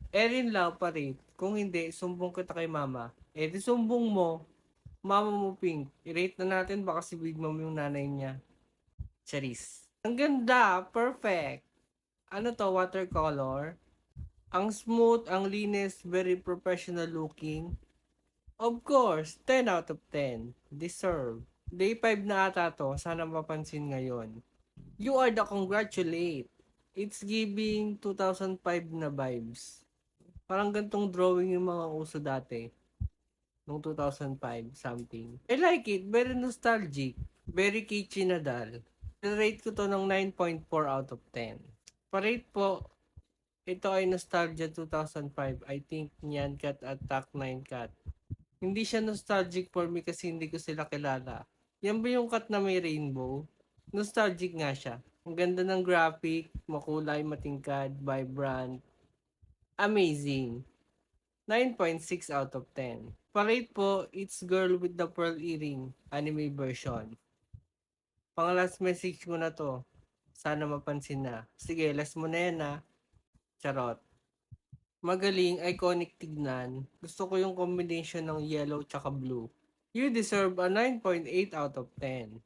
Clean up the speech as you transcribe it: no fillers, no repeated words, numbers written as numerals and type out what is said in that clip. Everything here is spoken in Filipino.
Erin lang pa rin. Kung hindi, sumbong kita kay mama. Eh di sumbong mo, mama mo pink. I-rate na natin baka si Big Mom yung nanay niya. Charis. Ang ganda, perfect. Ano to, watercolor? Ang smooth, ang linis, very professional looking. Of course, 10 out of 10. Deserve. Day 5 na ata to, sana mapansin ngayon. You are the congratulate. It's giving 2005 na vibes. Parang gantong drawing yung mga uso dati. Nung 2005, something. I like it. Very nostalgic. Very kitschy na dal. Rate ko to ng 9.4 out of 10. Pa-rate po, ito ay Nostalgia 2005. I think Nyan Cat at Tak 9 Cat. Hindi siya nostalgic for me kasi hindi ko sila kilala. Yan ba yung cat na may rainbow? Nostalgic nga siya. Ang ganda ng graphic, makulay, matingkad, vibrant. Amazing. 9.6 out of 10. Pa-rate po, It's Girl with the Pearl Earring, anime version. Pang last message ko na to. Sana mapansin na. Sige, last mo na yan ha. Charot. Magaling, iconic tignan. Gusto ko yung combination ng yellow tsaka blue. You deserve a 9.8 out of 10.